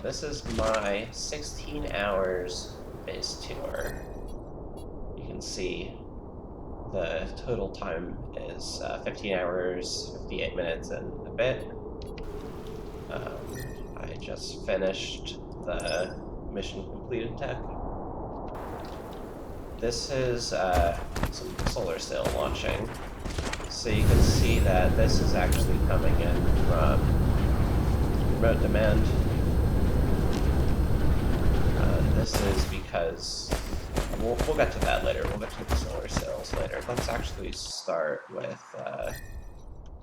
this is my 16 hours base tour. You can see the total time is 15 hours, 58 minutes, and a bit. I just finished the mission completed tech. This is some solar sail launching. So you can see that this is actually coming in from remote demand. This is because, we'll get to that later, we'll get to the solar sails later. Let's actually start with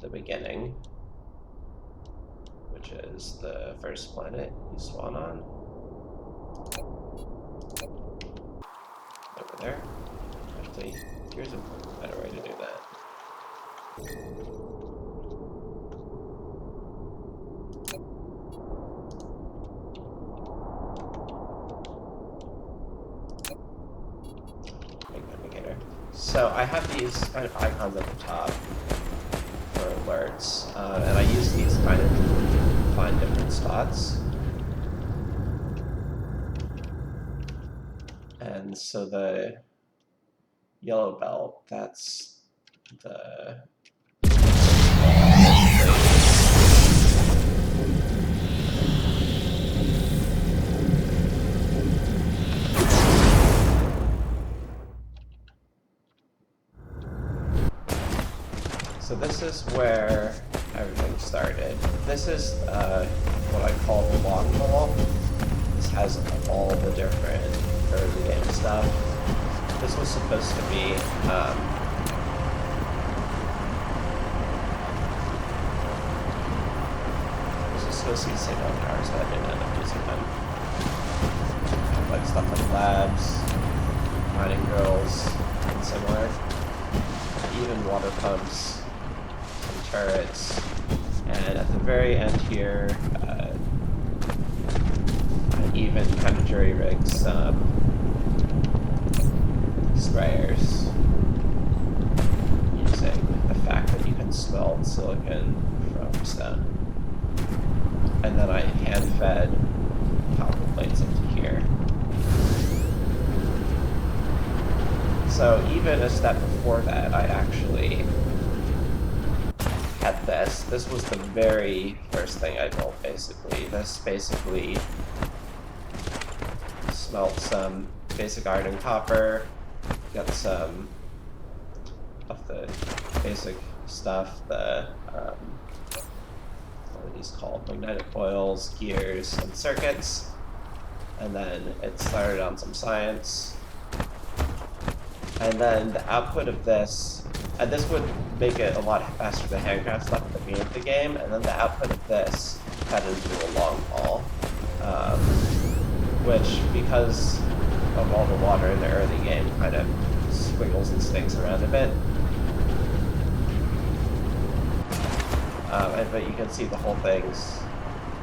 the beginning, which is the first planet you spawn on. Over there. Actually, here's a better way to do that. So I have these kind of icons at the top for alerts, and I use these kind of to find different spots. And so the yellow belt, that's the So this is where everything started. This is what I call the log wall. This has all the different early game stuff. This was supposed to be signal towers, but I didn't end up using them. Like stuff like labs, mining drills, and similar. Even water pumps. Turrets, and at the very end here, even kind of jury rigs, sprayers, using the fact that you can smelt silicon from stone. And then I hand-fed copper plates into here. So even a step before that, I actually had this. This was the very first thing I built, basically. This basically smelt some basic iron and copper, got some of the basic stuff, the, what are these called? Magnetic coils, gears, and circuits. And then it started on some science. And then the output of this, and this would make it a lot faster than handcraft stuff at the beginning of the game, and then the output of this fed into a long haul, which, because of all the water in the early game, kind of squiggles and stinks around a bit. But you can see the whole thing's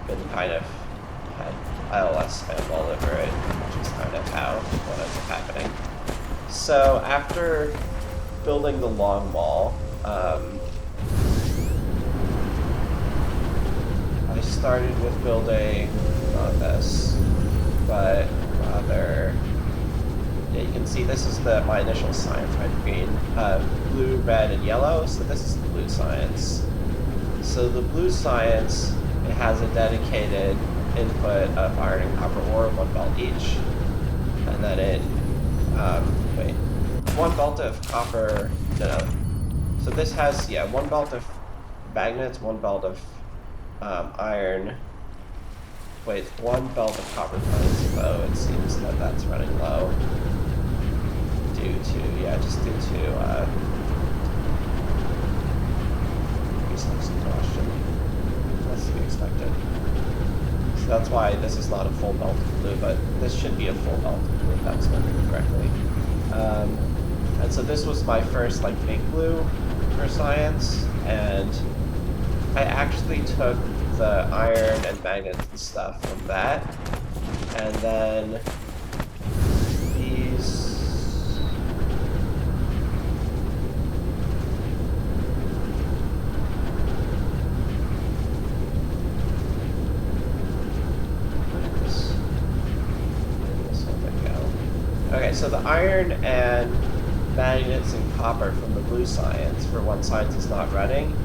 been kind of had ILS spammed all over it, which is kind of how what ends up happening. So after building the long wall, I started with building not this, but rather, yeah, you can see this is my initial science, right? Green, blue, red, and yellow. So this is the blue science. So the blue science, it has a dedicated input of iron and copper ore, 1 belt each, and then it, wait, 1 belt of copper, no. So this has, yeah, 1 belt of magnets, 1 belt of iron, wait, 1 belt of copper plates, though it seems that that's running low due to, yeah, just due to resource exhaustion. That's to be expected. So that's why this is not a full belt of blue, but this should be a full belt of blue if I was remembering correctly. And so this was my first, like, big blue for science, and I actually took the iron and magnets and stuff from that, and then these... Where did so the iron and magnets and copper from the blue science, for when science is not running,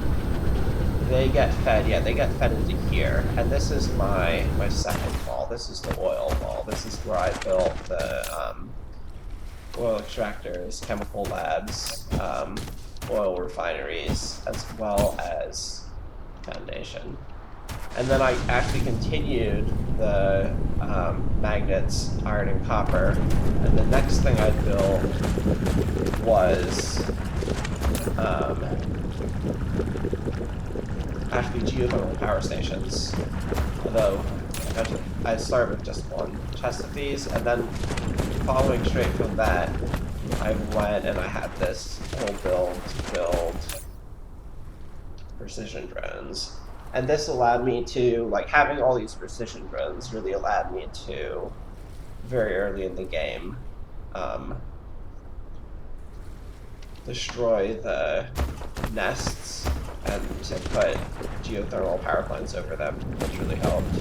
they get fed, they get fed into here. And this is my second wall. This is the oil wall. This is where I built the oil extractors, chemical labs, oil refineries, as well as foundation. And then I actually continued the magnets, iron and copper. And the next thing I built was actually geothermal power stations. Although I started with just one chest of these, and then following straight from that, I went and I had this whole build to build precision drones. And this allowed me to, like, having all these precision drones really allowed me to, very early in the game, destroy the nests and to put geothermal power plants over them, which really helped.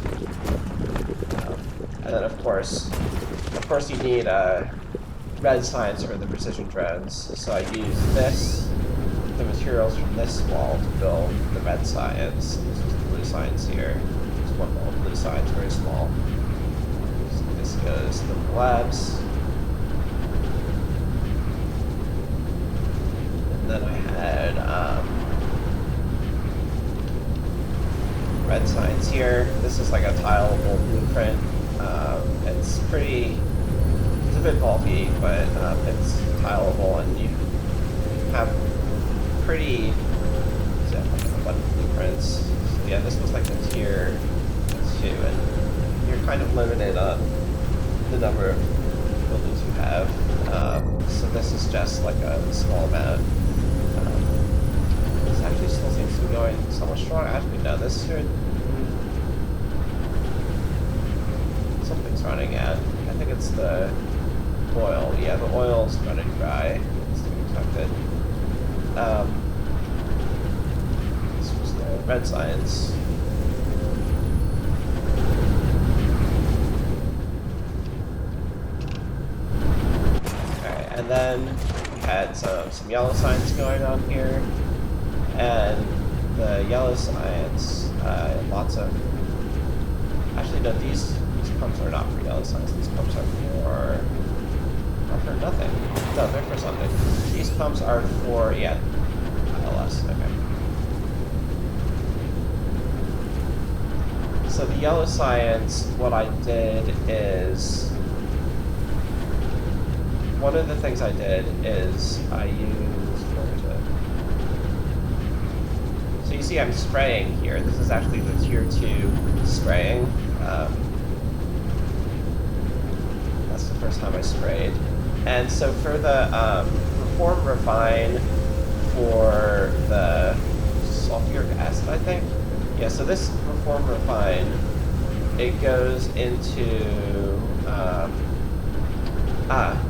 And then of course you need red science for the precision drones. So I used the materials from this wall to build the red science. This is the blue science here. There's one wall of blue science, very small. So this goes to the labs. And then I had red science here. This is like a tileable blueprint. It's a bit bulky, but it's tileable, and you have pretty abundant blueprints. So yeah, this was like a tier 2, and you're kind of limited on the number of buildings you have. So this is just like a small amount. This actually still seems to be going somewhat strong. Actually, no, this should... Something's running out. I think it's the oil. Yeah, the oil's running dry. It's to be expected. This was the red science. Alright, and then we had some yellow science going on here. And the yellow science, lots of... Actually, no, these pumps are not for yellow science. These pumps are for nothing. No, they're for something. These pumps are for, yeah, ILS, okay. So the yellow science, what I did is, one of the things I did is I used, where is it? So you see I'm spraying here. This is actually the tier 2 spraying. That's the first time I sprayed. And so for the reform refine for the sulfuric acid, I think. Yeah, so this reform refine, it goes into,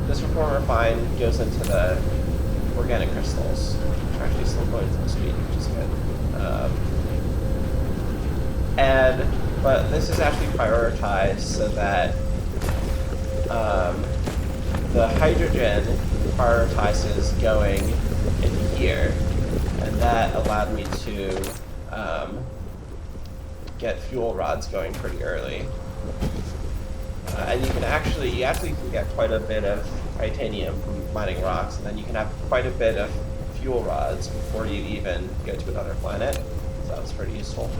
this reform refine goes into the organic crystals, which are actually still going full speed, which is good. But this is actually prioritized so that the hydrogen prioritizes going into here, and that allowed me to get fuel rods going pretty early. And you actually can get quite a bit of titanium from mining rocks, and then you can have quite a bit of fuel rods before you even go to another planet. So that's pretty useful.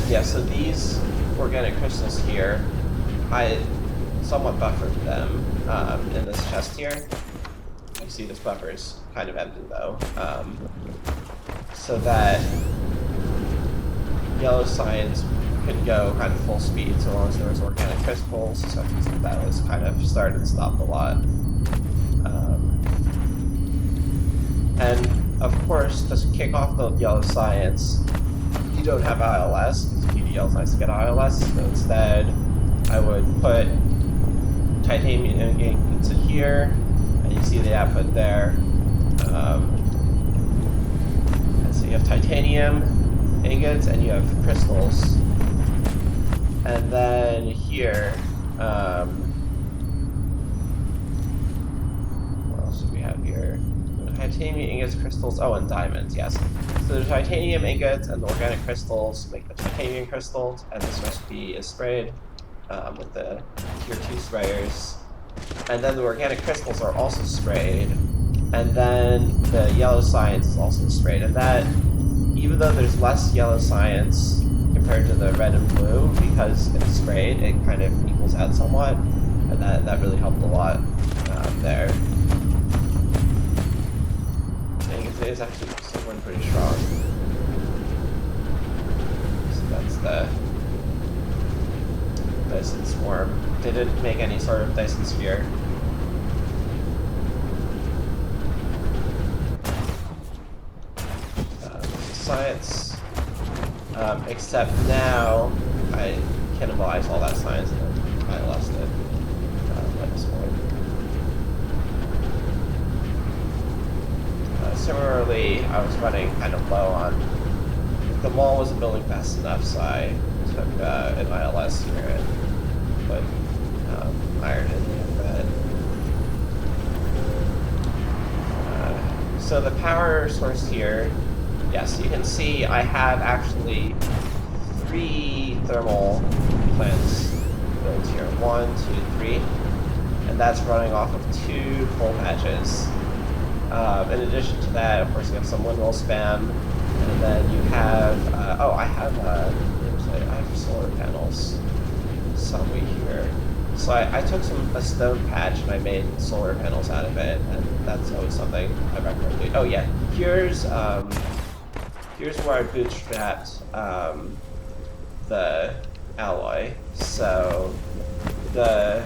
Yeah, so these organic crystals here, I somewhat buffered them in this chest here. You see this buffer is kind of empty though, so that yellow science could go kind of full speed so long as there was organic crystals. So that was kind of started and stopped a lot. And of course, to kick off the yellow science, you don't have ILS, because you need yellow science to get ILS, so instead I would put titanium into here, and you see the output there. And so you have titanium ingots, and you have crystals. And then here, what else do we have here? Titanium ingots, crystals, oh, and diamonds, yes. So the titanium ingots and the organic crystals make the titanium crystals, and this recipe is sprayed with the tier 2 sprayers. And then the organic crystals are also sprayed, and then the yellow science is also sprayed. And that, even though there's less yellow science compared to the red and blue, because it's sprayed, it kind of equals out somewhat, and that really helped a lot there. It is actually still going pretty strong. So that's the Dyson Swarm. They didn't make any sort of Dyson Sphere. Science. Except now I cannibalize all that science and then I lost it at this point. Similarly, I was running kind of low on... The wall wasn't building fast enough, so I took an ILS here and put iron in the bed. So the power source here, yes, you can see I have actually 3 thermal plants built here. 1, 2, 3. And that's running off of 2 coal patches. In addition to that, of course, you have some windmill spam, and then you have, I have solar panels somewhere here. So I took a stone patch and I made solar panels out of it, and that's always something I recommend doing. Oh yeah, here's where I bootstrapped the alloy. So the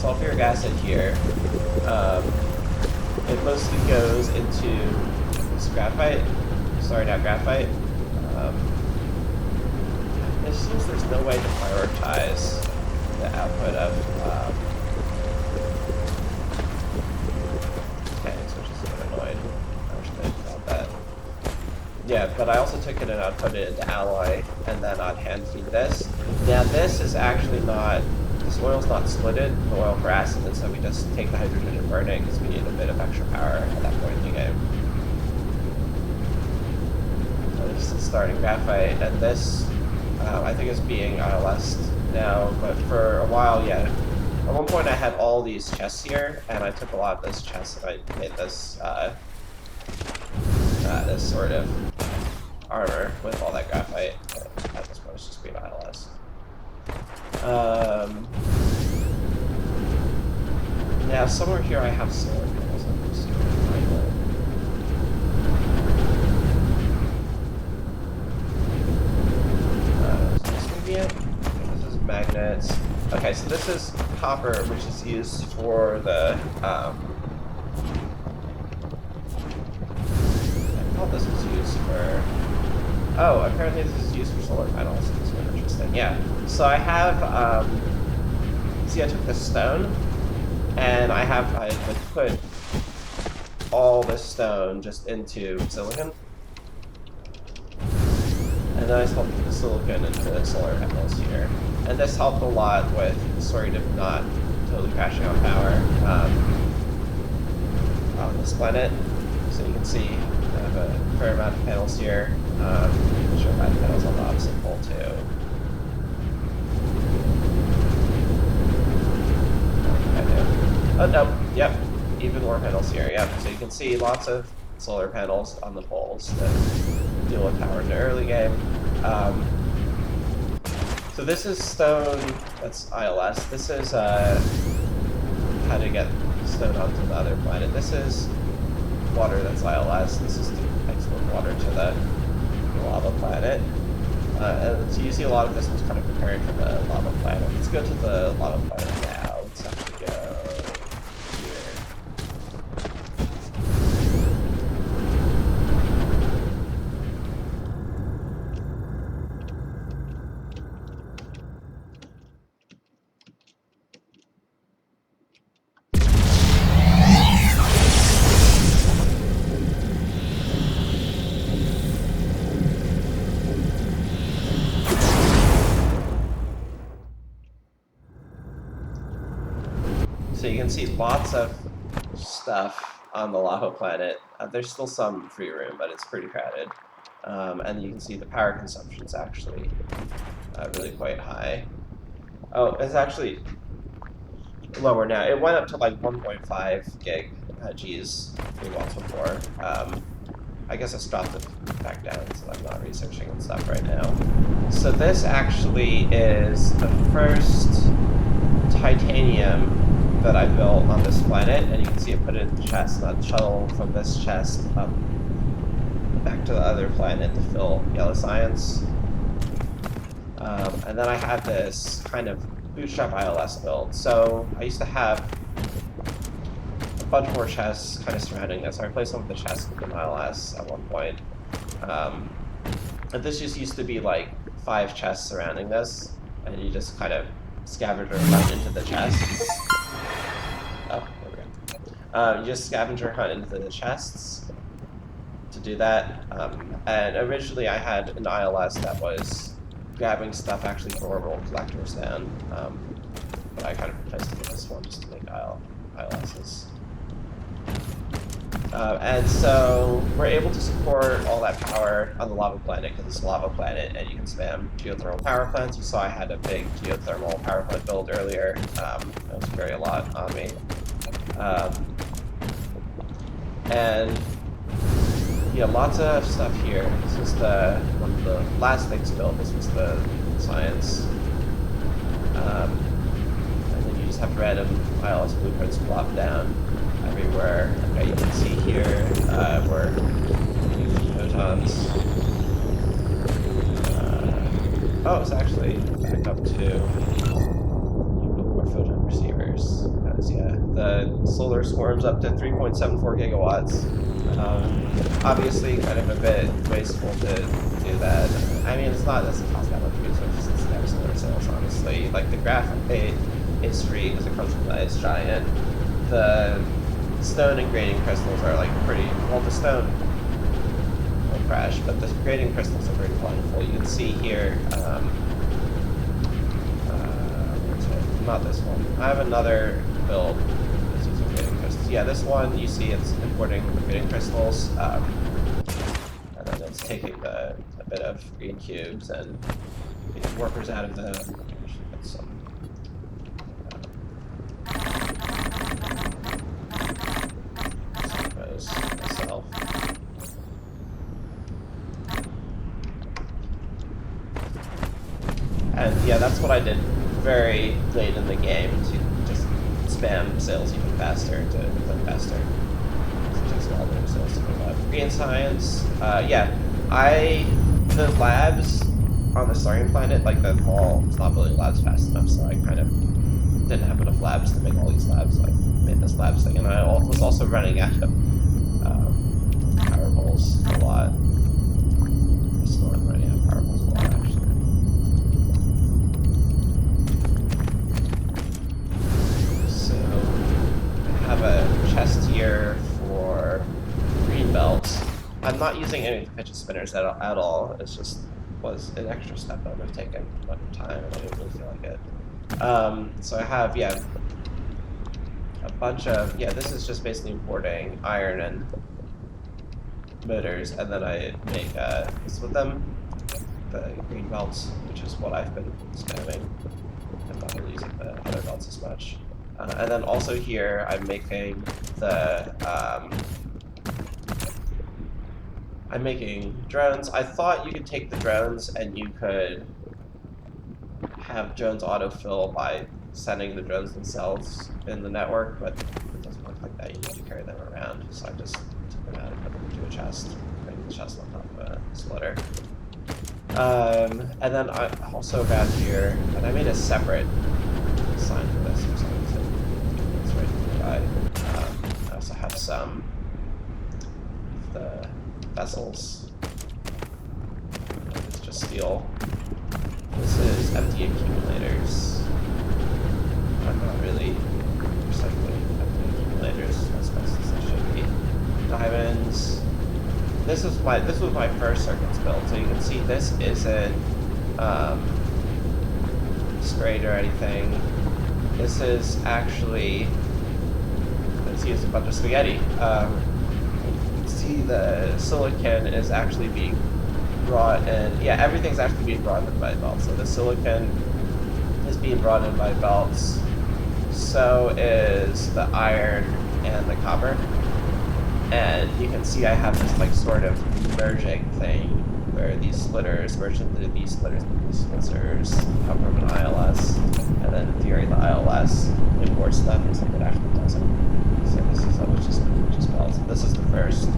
sulfuric acid here, it mostly goes into this graphite. Sorry, not graphite. It seems there's no way to prioritize the output of tanks, which is a bit annoying. I wish I thought that. Yeah, but I also took it and I put it into alloy, and then I'd hand feed this. Now this is actually not, this oil's not splitted, the oil for acid, and so we just take the hydrogen and burn it because we need a bit of extra power at that point in the game. So this is starting graphite, and this I think is being ILS'd now, but for a while, yeah. At one point I had all these chests here, and I took a lot of those chests and I made this this sort of armor with all that graphite. But at this point it's just being ILS'd. Now somewhere here I have solar panels. Let me see if I can find them. Is this gonna be it? This is magnets. Okay, so this is copper, which is used for the I thought this was used for... Oh, apparently this is used for solar panels. It's really interesting. Yeah. So I have, see, I took this stone, and I put all this stone just into silicon. And then I swapped the silicon into solar panels here. And this helped a lot with sort of not totally crashing on power on this planet. So you can see I have a fair amount of panels here. I'll show my panels on the opposite pole too. Oh, no, yep, even more panels here, yep. So you can see lots of solar panels on the poles that deal with power in the early game. So this is stone, that's ILS. This is how to get stone onto the other planet. This is water, that's ILS. This is to export water to the lava planet. And so you see a lot of this was kind of preparing for the lava planet. Let's go to the lava planet now. Let's actually go here. can see lots of stuff on the lava planet. There's still some free room, but it's pretty crowded. And you can see the power consumption is actually really quite high. Oh, it's actually lower now. It went up to like 1.5 gig Gs megawatts before. I guess it's dropped it back down, so I'm not researching and stuff right now. So this actually is the first titanium that I built on this planet, and you can see it put it in the chest, and I'd shuttle from this chest up back to the other planet to fill yellow science. And then I had this kind of bootstrap ILS build. So I used to have a bunch more chests kind of surrounding this. I replaced some of the chests with an ILS at one point. And this just used to be like 5 chests surrounding this, and you just kind of scavenger hunt into the chests. Oh, there we go. You just scavenger hunt into the chests to do that. And originally I had an ILS that was grabbing stuff actually for orbital collectors then, but I kind of replaced it with this one just to make ILSs. And so we're able to support all that power on the lava planet because it's a lava planet and you can spam geothermal power plants. You saw I had a big geothermal power plant build earlier. That was very a lot on me. And yeah, lots of stuff here. This is one of the last things built. This was the science. And then you just have random ILS blueprints plop down everywhere. Okay, you can see here we're using photons. Oh, it's actually back up to more photon receivers. Because yeah, the solar swarm's up to 3.74 gigawatts. Obviously, kind of a bit wasteful to do that. I mean, it's not as cost that much resources as the solar cells, honestly. Like the graphite is free because it comes from the ice giant. The stone and grading crystals are like pretty, well, the stone will crash, but the grading crystals are very plentiful. You can see here, where's it? Not this one. I have another build that's using grading crystals. Yeah, this one, you see it's importing the grading crystals, and then it's taking a bit of green cubes and getting workers out of them. Get some myself. And yeah, that's what I did very late in the game to just spam sales even faster to click faster. It takes a while for sales to go up. Green science, yeah, the labs on the starting planet, like the mall, it's not building labs fast enough, so I kind of didn't have enough labs to make all these labs. So I made this labs thing, and I was also running out of power poles a lot. Still running out of power poles a lot, actually. So I have a chest here for green belts. I'm not using any of the fidget spinners at all. It's just was an extra step that would have taken a bunch of time, and I didn't really feel like it. So I have, yeah, a bunch of, yeah, this is just basically importing iron and motors, and then I make this with them, the green belts, which is what I've been spamming. I'm not really using the other belts as much. And then also here, I'm making I'm making drones. I thought you could take the drones and you could have drones autofill by sending the drones themselves in the network, but it doesn't work like that. You need to carry them around. So I just took them out and put them into a chest, putting the chest on top of a splitter. And then I also around here, and I made a separate sign for this or something. So it's right nearby. I also have some of the vessels. It's just steel. This is empty accumulators. I'm not really recycling empty accumulators as fast as I should be. Diamonds. This was my first circuits build, so you can see this isn't sprayed or anything. This is actually see is a bunch of spaghetti. You can see the silicon is actually being brought in. Yeah, everything's actually being brought in by belts. So the silicon is being brought in by belts. So is the iron and the copper. And you can see I have this like sort of merging thing where these splitters merge into these splitters and these splitters come from an ILS, and then in theory the ILS imports stuff and something that actually doesn't. So this is just belts. This is the first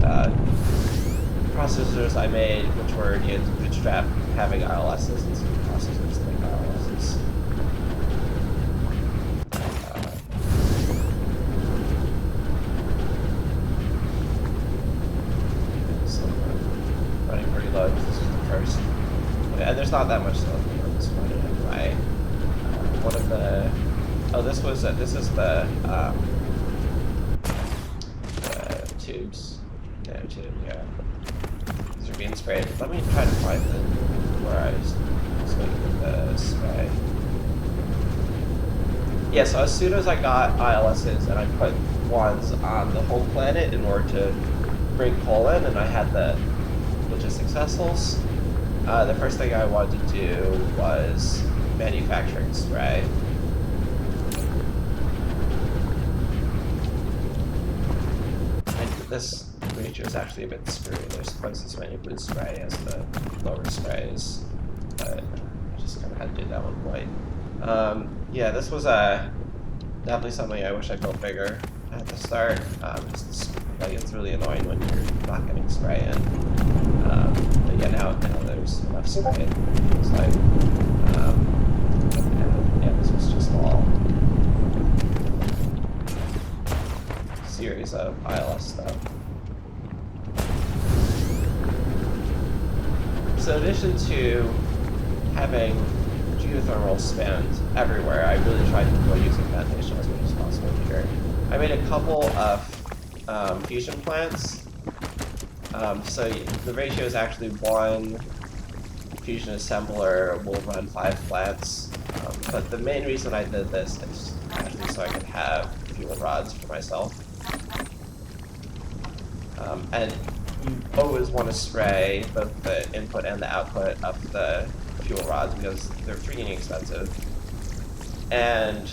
processors I made, which were needed to bootstrap having ILSs and some processors to make ILSs. Running pretty low. This is the first. And there's not that much silicon on this one anyway. One of the. Oh, this is the tubes. No, tube, yeah. These are being sprayed. Let me try to find where I was making the spray. Yeah, so as soon as I got ILSs and I put ones on the whole planet in order to bring coal in, and I had the logistics vessels, the first thing I wanted to do was manufacturing spray. And this ratio is actually a bit screwy. There's twice as many blue spray as the lower sprays, but I just kind of had to do that one point. Yeah, this was definitely something I wish I built bigger at the start. Just like it's really annoying when you're not getting spray in. But yeah, now there's enough spray. It's like, yeah, this was just all series of ILS stuff. So in addition to having geothermal spanned everywhere, I really tried to avoid using ventilation as much as possible here. I made a couple of fusion plants. So the ratio is actually 1 fusion assembler will run 5 plants. But the main reason I did this is actually so I could have fuel rods for myself. And you always want to spray both the input and the output of the fuel rods because they're freaking expensive. And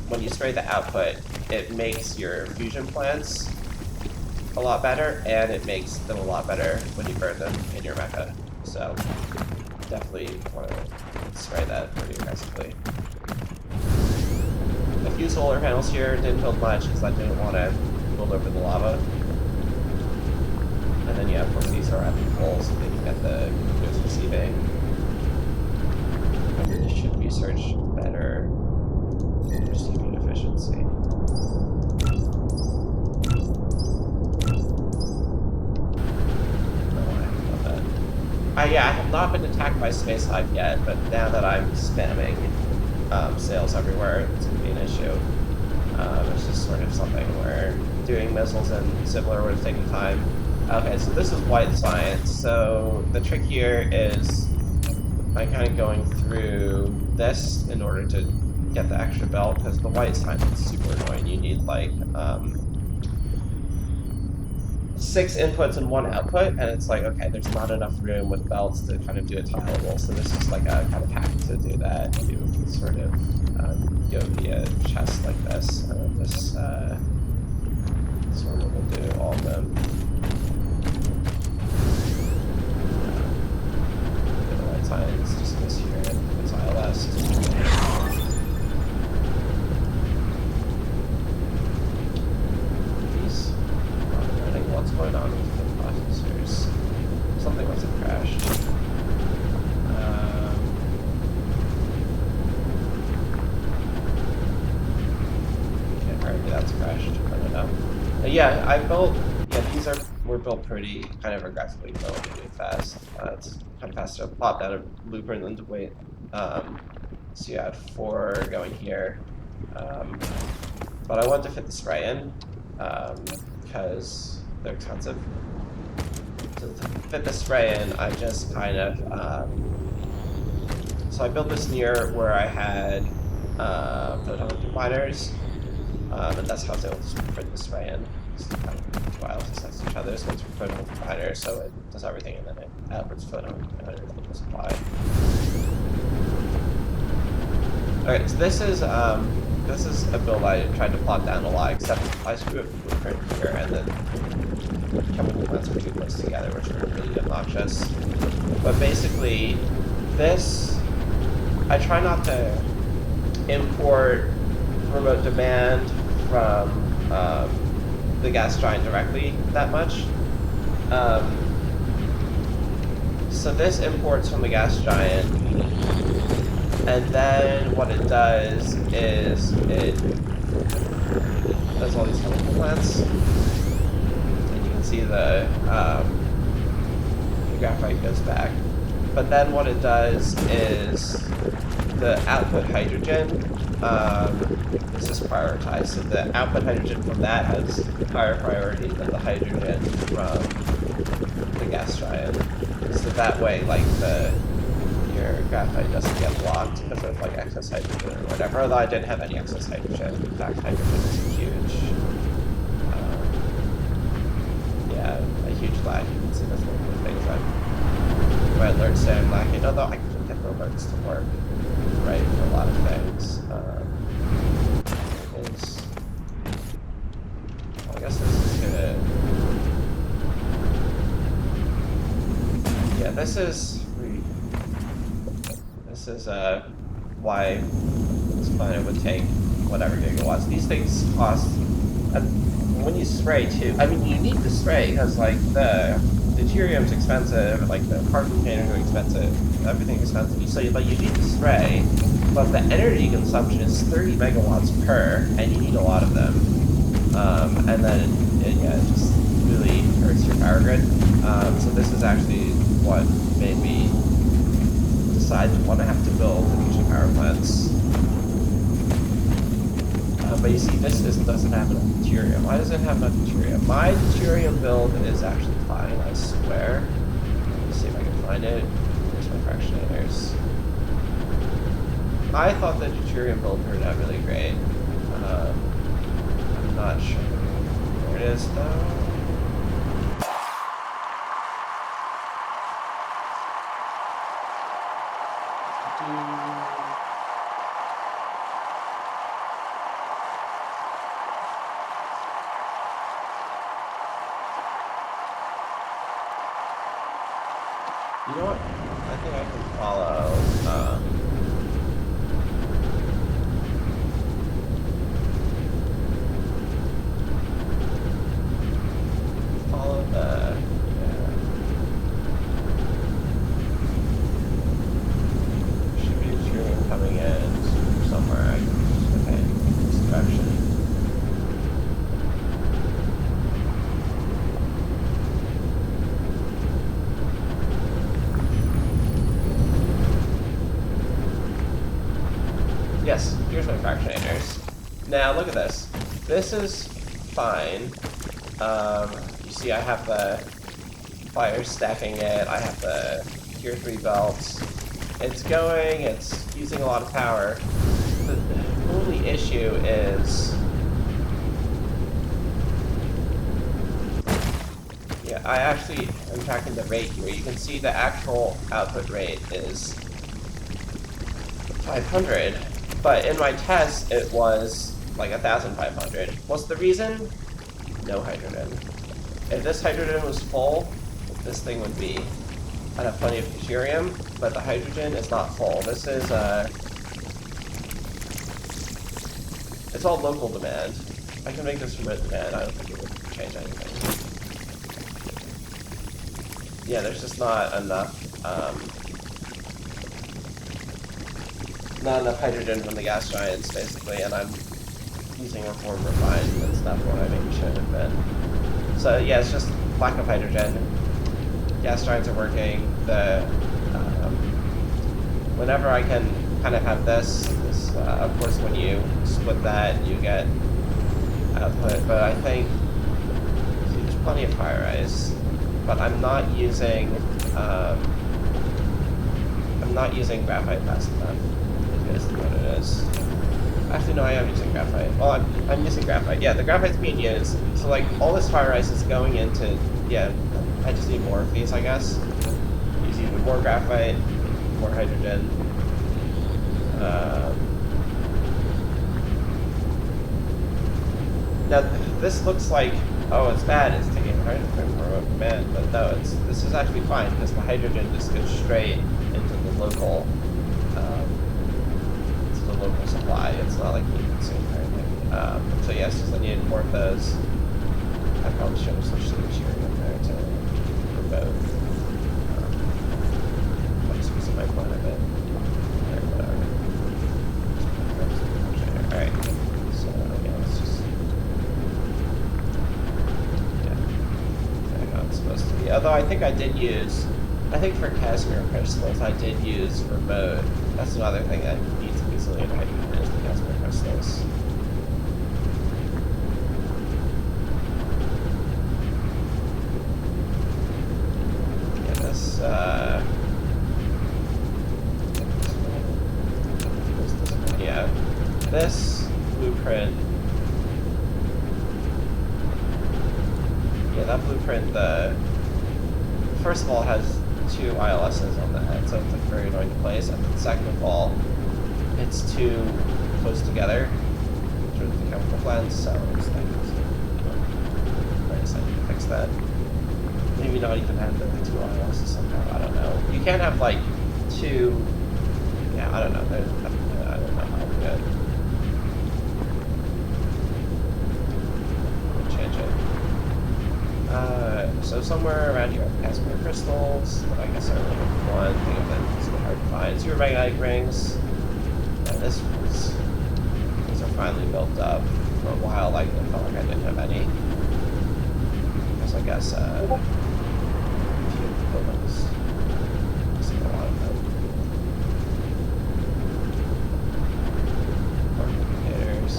when you spray the output, it makes your fusion plants a lot better, and it makes them a lot better when you burn them in your mecha. So definitely want to spray that pretty aggressively. A few solar panels here, didn't build much because I didn't want to build over the lava. And then yeah, of course these are at the poles so they can get the glucose receiving. I really should research better receiving efficiency. Yeah, I have not been attacked by Space Hive yet, but now that I'm spamming sales everywhere, it's going to be an issue. It's just sort of something where doing missiles and similar would have taken time. Okay, so this is white science. So the trick here is I'm kind of going through this in order to get the extra belt, because the white science is super annoying. You need like 6 inputs and 1 output, and it's like, okay, there's not enough room with belts to kind of do a tileable, so this is like a kind of hack to do that. You can sort of go via chest like this, and then this sort of will do all of them. The white science just goes here, and it's ILS. What's going on with the processors? Something must have crashed. Okay, alright, that's crashed. I don't know. Yeah, I built. Yeah, these were built pretty kind of aggressively, relatively fast. It's kind of fast to plop down a blueprint and to wait. So you have 4 going here, but I wanted to fit the spray in because they're expensive. So to fit the spray in, I just kind of, so I built this near where I had photon combiners, And that's how they'll print this way in. It's kind of two islands next to each other. This one's for photon combiner, so it does everything, and then it outputs photon and everything will supply. Okay, so this is a build I tried to plot down a lot, except I screwed up the blueprint here, and then chemical plants are too close together, which are really obnoxious. But basically, this, I try not to import remote demand from the gas giant directly that much. So this imports from the gas giant, and then what it does is it does all these chemical plants, and you can see the graphite goes back. But then what it does is the output hydrogen, this is prioritized. So the output hydrogen from that has higher priority than the hydrogen from the gas giant. So that way, like, your graphite doesn't get blocked because of like excess hydrogen or whatever. Although I didn't have any excess hydrogen. In fact, hydrogen is a huge, a huge lag. You can see that's one of the things where alerts say I'm lacking. Although I couldn't get the alerts to work right for a lot of things. I guess this is gonna. Yeah, this is why this planet would take whatever gigawatts. These things cost, and when you spray too, I mean, you need to spray because like the deuterium's expensive, like the carbon containers are expensive, everything's expensive. So like you need to spray, but the energy consumption is 30 megawatts per, and you need a lot of them. And then it just really hurts your power grid. So this is actually what made me decide to want to have to build fusion power plants. But you see, this doesn't have enough deuterium. Why does it have enough deuterium? My deuterium build is actually fine, I swear. Let me see if I can find it. Here's my fractionators. I thought the deuterium build turned out really great. I'm not sure. There it is, though. You know what? I think I can follow, should be a stream coming in somewhere. Okay, this direction. Yes, here's my fractionators. Now look at this. This is fine. You see I have the fire stacking it, I have the tier 3 belts. It's going, it's using a lot of power. The only issue is... Yeah, I actually am tracking the rate here. You can see the actual output rate is 500. But in my test, it was like 1,500. What's the reason? No hydrogen. If this hydrogen was full, this thing would be... I'd have plenty of deuterium, but the hydrogen is not full. This is, it's all local demand. I can make this remote demand. I don't think it would change anything. Yeah, there's just not enough, not enough hydrogen from the gas giants, basically, and I'm using a form refined and stuff when I maybe should have been. So yeah, it's just lack of hydrogen. Gas giants are working. Whenever I can kind of have this, of course, when you split that, you get output. But I think there's plenty of fire ice. But I'm not using graphite fast enough. Is basically what it is. Actually, no, I am using graphite. Well, I'm using graphite. Yeah, the graphite's being used. So, like, all this fire ice is going into... Yeah, I just need more of these, I guess. Use even more graphite, more hydrogen. Now, this looks like, oh, it's bad, it's taking hydrogen from remote command, but no, this is actually fine, because the hydrogen just goes straight into the local supply. It's not like being consumed or anything. So yes, just I needed more of those. I probably should have switched to the cheering in there to remote. I'll just use my plan of it. Alright, whatever. Alright. So yeah, let's just how it's supposed to be. Although I think for Casimir crystals I did use remote. That's another thing that needs to be easily hydrogen is the Casimir crystals. Yeah, this blueprint. Yeah, that blueprint, first of all, has 2 ILSs on the head, so it's like very annoying to place. And second of all, it's too close together in terms of the chemical blends, so it's like, I need to fix that. Maybe not even have the 2 ILSs somehow, I don't know. You can't have like 2, yeah, I don't know. I don't know how to do it. Change it. So somewhere around here, Casimir crystals. I guess I only have one thing of them. It's really hard to find. Supermagnetic rings. And these are finally built up. For a while, I felt like I didn't have any. Because I guess a few buildings. I see a lot of them. Indicators.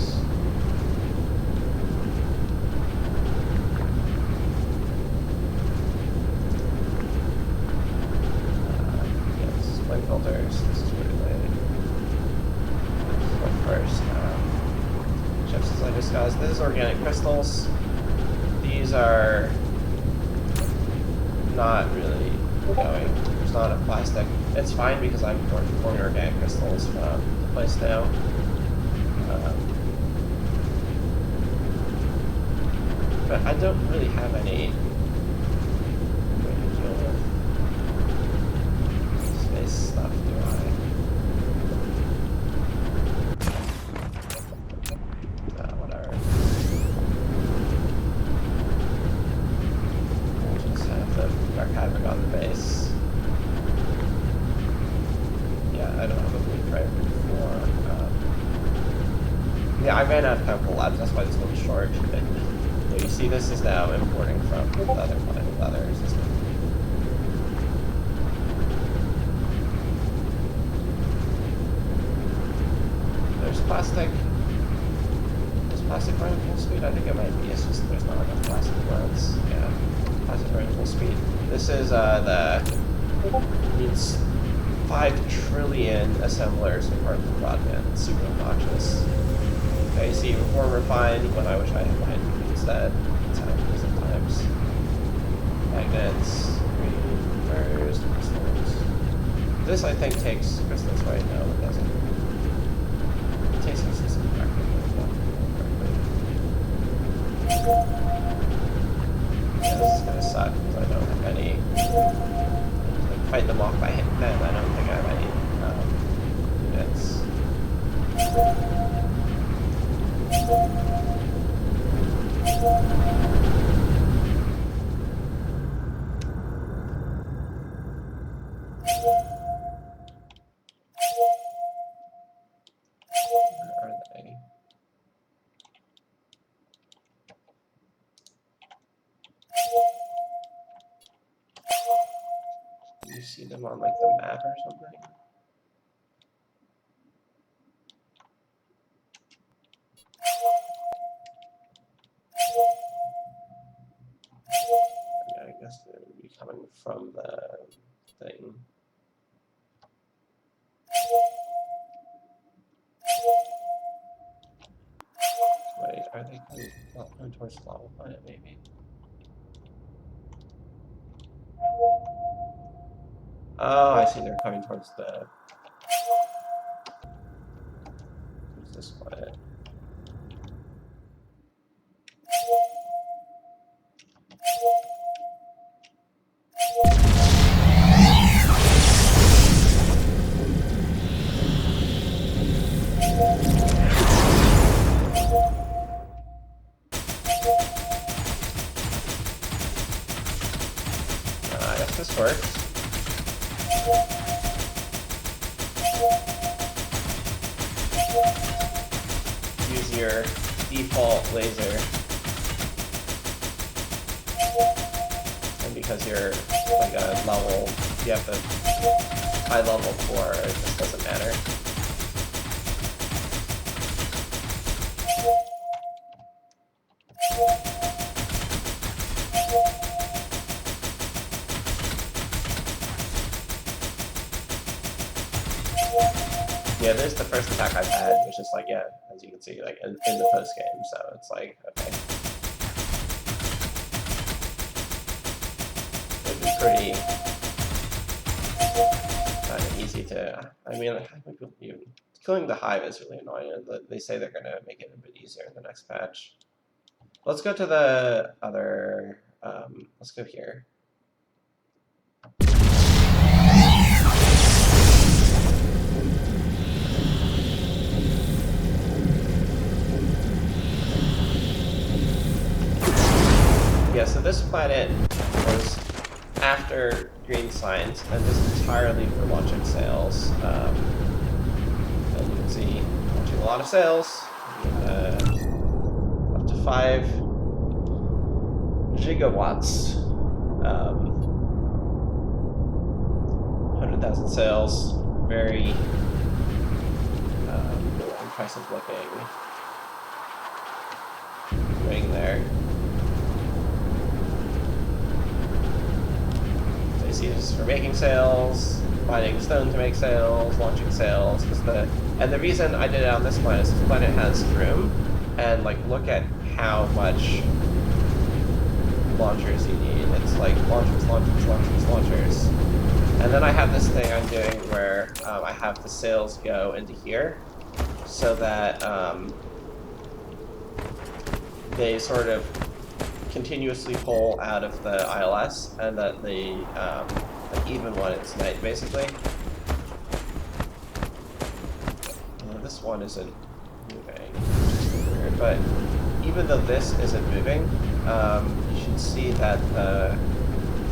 Filters. This is pretty late. This is my first. Chips, as I discussed. This is organic crystals. These are not really going. There's not enough plastic. It's fine because I'm importing organic crystals from the place now. But I don't really have any way to deal with stuff, do I? Whatever. We'll just have the Dark Havoc on the base. Yeah, I don't have a blueprint for. Yeah, I ran out of chemical labs, that's why this one's short. Yeah, you see, this is now importing from the other system. Plastic. Does plastic run at full speed? I think it might be. It's just there's not enough plastic runs. Yeah, plastic run at full speed. This is needs 5 trillion assemblers for particle broadband. It's super obnoxious. Okay, you see, more refined when I wish I had mine instead. That's how it is sometimes. Magnets, green, crystals. This I think takes crystals right now. It doesn't. Yeah, this is gonna suck because I don't have any. Like, fight them off by hitting them. I don't think I have any units. Where are they? Do you see them on like the map or something? Yeah, I guess they would be coming from the thing. Wait, are they going towards the lava planet, maybe? Oh, I see, they're coming towards this planet. I guess this works. Use your default laser. And because you're like a level, you have the high level 4, it just doesn't matter. Yeah, there's the first attack I've had, which is like, yeah, as you can see, like in the post game, so it's like, okay. It'd be pretty kind of easy to, I mean, killing the hive is really annoying, and they say they're going to make it a bit easier in the next patch. Let's go to the other, let's go here. Yeah, so this planet was after green signs, and just entirely for launching sails. And you can see launching a lot of sails, up to 5 gigawatts, 100,000 sails, very impressive looking ring there. See, this is for making sails, finding stone to make sails, launching sails. And the reason I did it on this planet is this planet has room, and like look at how much launchers you need. It's like launchers, launchers, launchers, launchers. And then I have this thing I'm doing where I have the sails go into here, so that they sort of continuously pull out of the ILS, and that they even when it's night, basically. This one isn't moving, which is weird, but even though this isn't moving, you should see that the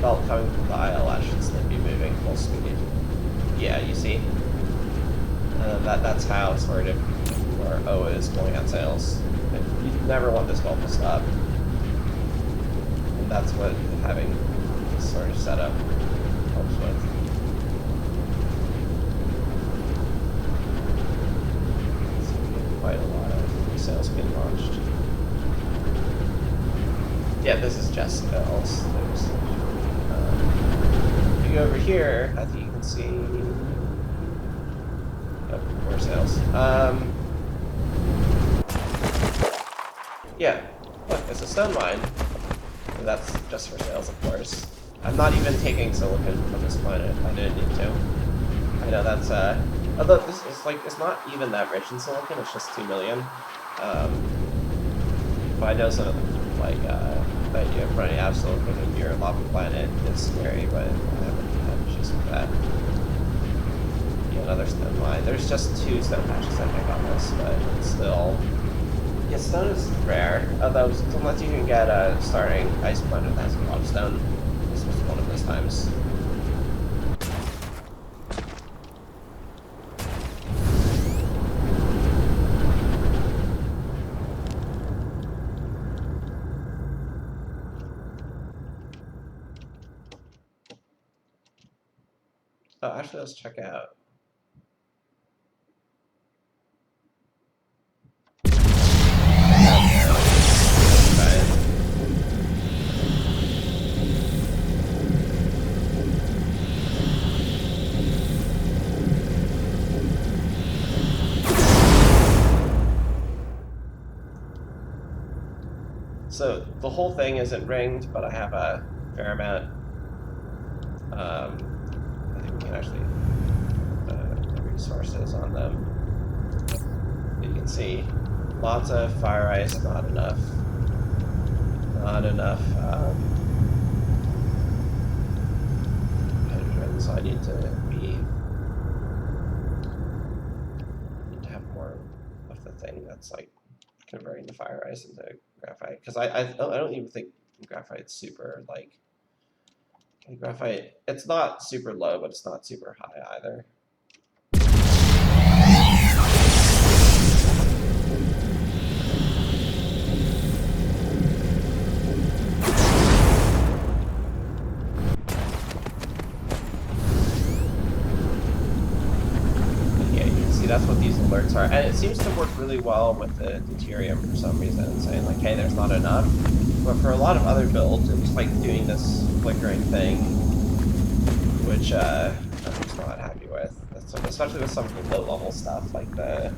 belt coming from the ILS should still be moving full speed. Yeah, you see? That's how sort of where O is pulling out sails. You never want this belt to stop. That's what having this sort of setup helps with. So we get quite a lot of sails being launched. Yeah, this is just sails. There's, if you go over here, I think you can see more sails. Yeah, look, it's a stone mine. That's just for sales, of course. I'm not even taking silicon from this planet. I didn't need to. I know that's although this is like, it's not even that rich in silicon. It's just 2 million. But I know some of them, like that you have running out of silicon in your lava planet is scary, but I haven't had issues with that. Yeah, another stone mine. There's just 2 stone patches I think on this, but it's still. Yeah, stone is rare, although unless you can get a starting ice planet that has a lot of stone. This was one of those times. Oh, actually, let's check out. So the whole thing isn't ringed, but I have a fair amount. I think we can actually put the resources on them. You can see lots of fire ice, not enough. Not enough hydrogen, so I need to have more of the thing that's like converting the fire ice into graphite. Because I don't even think graphite's super like graphite. It's not super low, but it's not super high either. That's what these alerts are, and it seems to work really well with the deuterium for some reason, saying like, hey, there's not enough. But for a lot of other builds, it's like doing this flickering thing, which I'm just not happy with. Especially with some of the low-level stuff, like the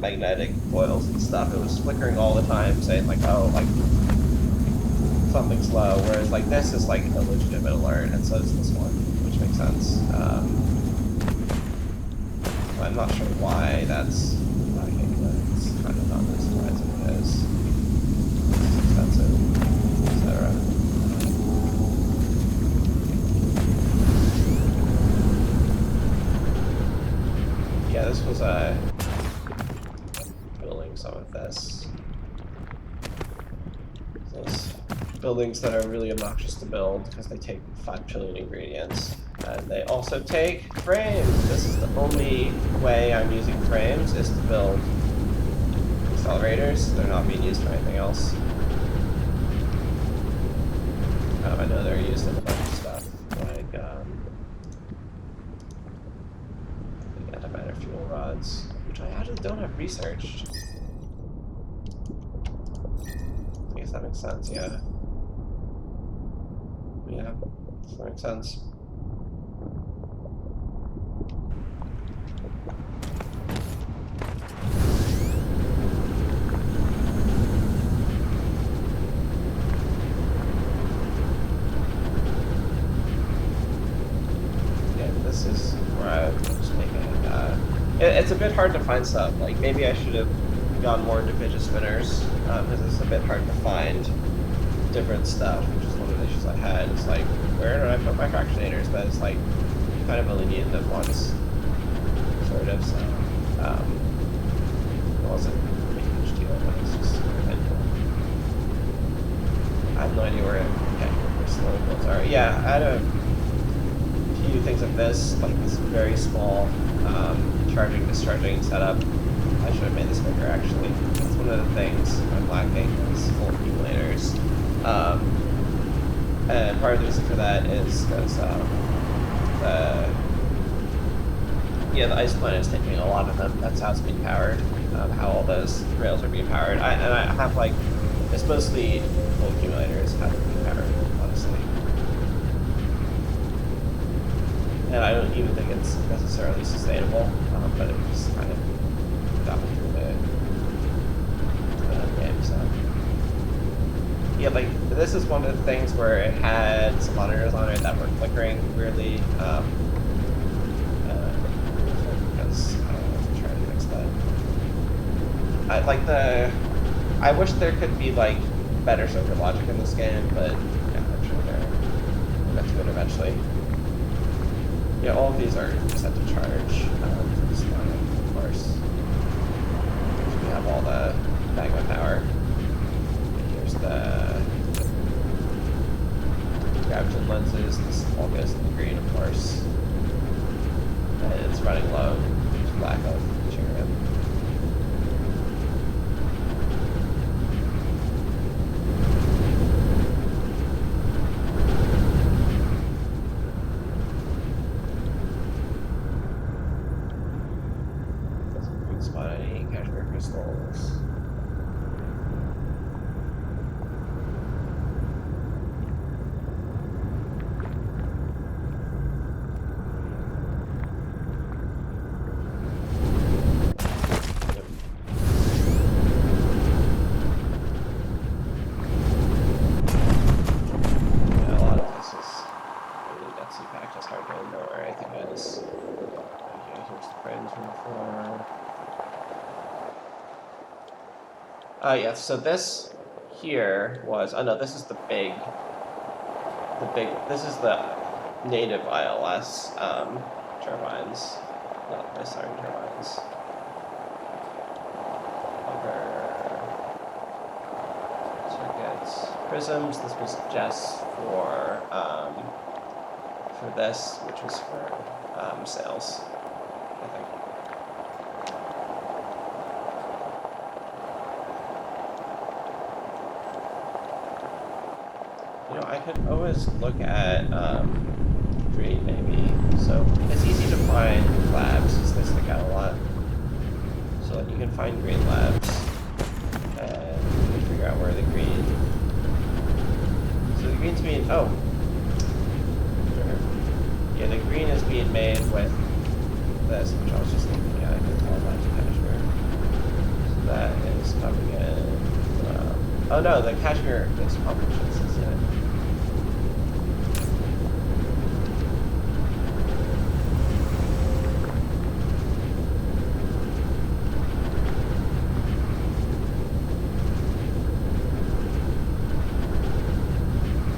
magnetic coils and stuff. It was flickering all the time, saying like, oh, like something's low. Whereas like this is like a legitimate alert, and so is this one, which makes sense. I'm not sure why that's lacking, but it's kind of not as surprising because it's expensive, etc. Yeah, this was building some of this. Those buildings that are really obnoxious to build because they take 5 trillion ingredients. And they also take frames. This is the only way I'm using frames is to build accelerators. They're not being used for anything else. I know they're used in a bunch of stuff, like antimatter fuel rods, which I actually don't have researched. I guess that makes sense, yeah. Yeah, that makes sense. This is where I'm just making it's a bit hard to find stuff. Like maybe I should have gone more into fidget spinners because it's a bit hard to find different stuff, which is one of the issues I had. It's like, where do I put my fractionators? But it's like kind of only needed them once, sort of. So it wasn't a huge deal, but it's just painful. I have no idea where slow builds are. Yeah, I had a few things of this, like this very small charging, discharging setup. I should have made this bigger, actually. That's one of the things I'm lacking, is full accumulators. And part of the reason for that is because the ice planet is taking a lot of them. That's how it's being powered, how all those rails are being powered. And I have, like, it's mostly full accumulators how they're being powered, honestly. And I don't even think it's necessarily sustainable, but it just kind of got me through the game, so. Yeah, like, this is one of the things where it had some monitors on it that were flickering weirdly, because I don't know if I'm trying to fix that. I wish there could be, like, better circuit logic in this game, but yeah, I'm sure we'll get to it eventually. Yeah, all of these are set to charge for this line, of course. We have all the magma power. And here's the graviton lenses. This all goes to the green, of course. And it's running low due to lack of deuterium. CPAC just hard to know where everything is. Okay, here's the frames from before. Yeah, so this here was, oh no, this is the big, this is the native ILS turbines, not the siren turbines. Circuits, prisms, this was just for this, which was for sales, I think. You know, I could always look at green maybe. So it's easy to find labs, because they stick out a lot. So you can find green labs and you can figure out where the green. So the green's being, oh, sure. Yeah, the green is being made with this, which I was just looking at. I can call that Kashmir. So that is coming in. Oh no, the Kashmir is publishes, isn't it?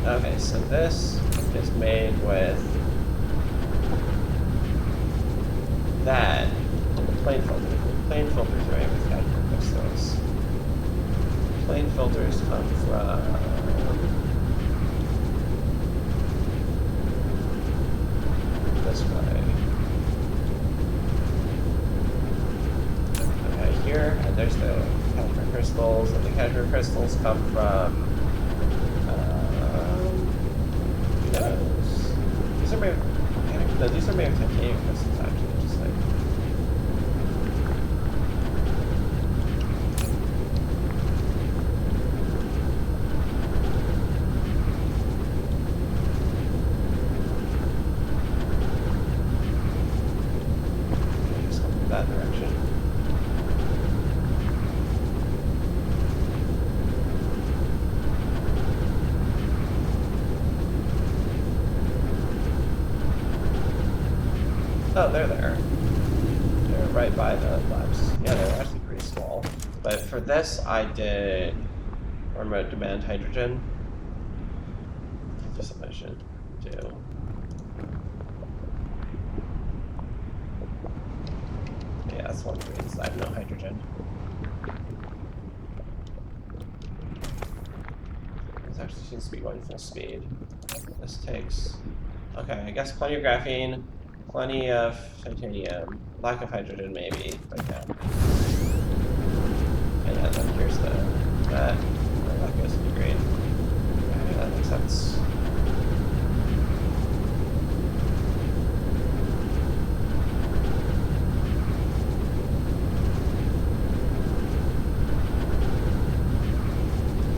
Okay, so this is made with that and the plane filters. The plane filters are made with Kashmir crystals. Plane filters come from this way. Okay, here, and there's the Kashmir crystals, and the Kashmir crystals come from these are made of, no, these are made of titanium crystals, actually, just like. Okay, just come that direction. Oh, they're there. They're right by the labs. Yeah, they're actually pretty small. But for this, I did remote demand hydrogen. That's something I should do. Yeah, that's one green side, no hydrogen. This actually seems to be going full speed. This takes, okay, I guess plenty of graphene. Plenty of titanium, lack of hydrogen maybe, but yeah. And yeah, then here's that goes into green. Okay, that makes sense.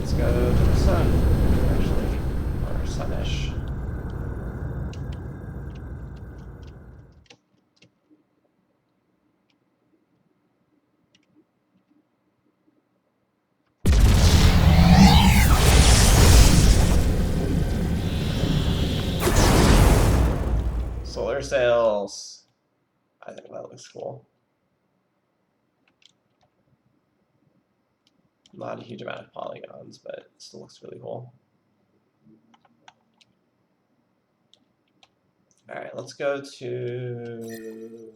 Let's go to the sun, actually, or sunish. Solar sails. I think that looks cool. Not a huge amount of polygons, but it still looks really cool. All right, let's go to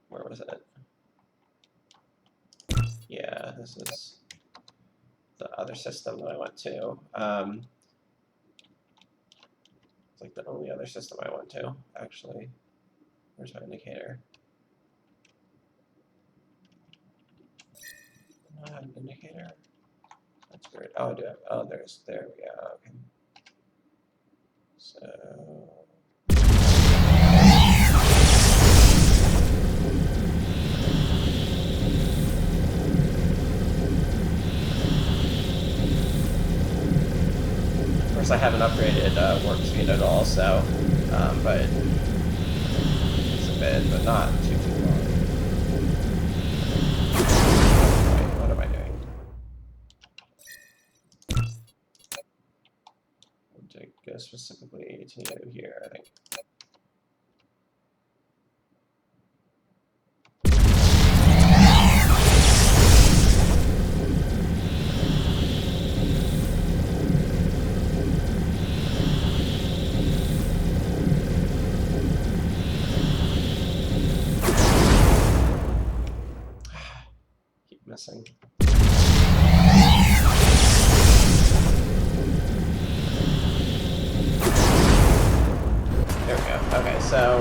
where was it? Yeah, this is the other system that I went to. It's like the only other system I went to, actually. Where's my indicator? I have an indicator. That's weird. Oh, I do have. Oh, there we go. Okay. So. Of course, I haven't upgraded warp speed at all, so, but it's a bit, but not too long. Wait, what am I doing? go specifically to here, I think. Keep missing. There we go. Okay, so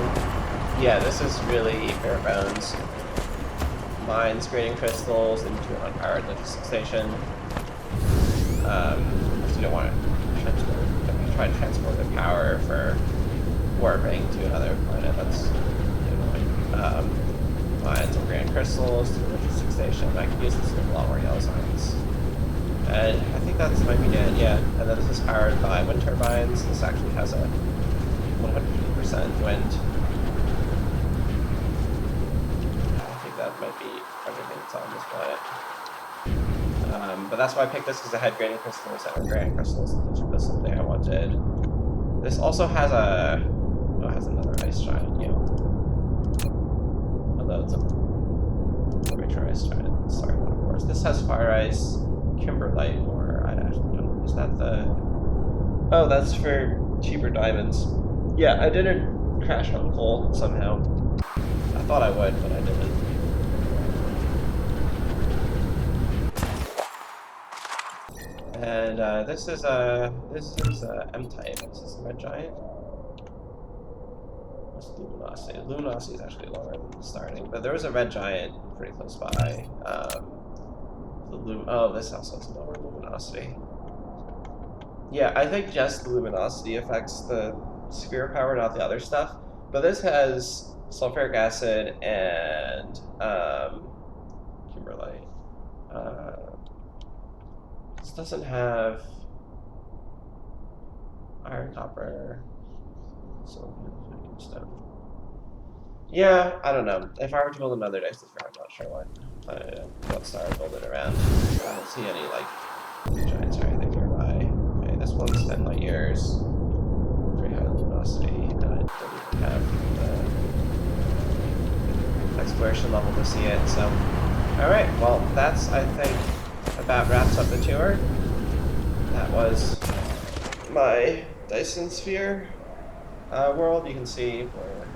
yeah, this is really bare bones. Mines grading crystals into an unpowered logistics station. If you don't want to try to transport the power for warping to another planet, that's annoying. Mines and grading crystals to a logistics station. I could use this with a lot more yellow signs. And I think that might be it, yeah. And then this is powered by wind turbines. This actually has a 150% wind. I think that might be everything that's on this planet. But that's why I picked this, because it had grading crystals and grading crystals, which was something I wanted. This also has it has another ice giant, yeah. Although it's a richer ice giant. Sorry, of course. This has fire ice, kimberlite, or I actually don't know. Is that the? Oh, that's for cheaper diamonds. Yeah, I didn't crash on coal somehow. I thought I would, but I didn't. And this is M-type. This is the red giant. What's the luminosity? The luminosity is actually lower than the starting, but there was a red giant pretty close by. This also has lower luminosity. Yeah, I think just the luminosity affects the sphere power, not the other stuff. But this has sulfuric acid and kimberlite. This doesn't have iron, copper, silicon, stuff. Yeah, I don't know. If I were to build another Dyson Sphere, I'm not sure what star I'd build it around. I don't see any like giants or anything nearby. Okay, this one's 10 light years. Very high luminosity, and I don't even have the exploration level to see it. So, all right. Well, that's, I think, about wraps up the tour. That was my Dyson Sphere world. You can see we're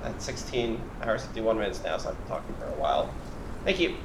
at 16 hours 51 minutes now, so I've been talking for a while. Thank you.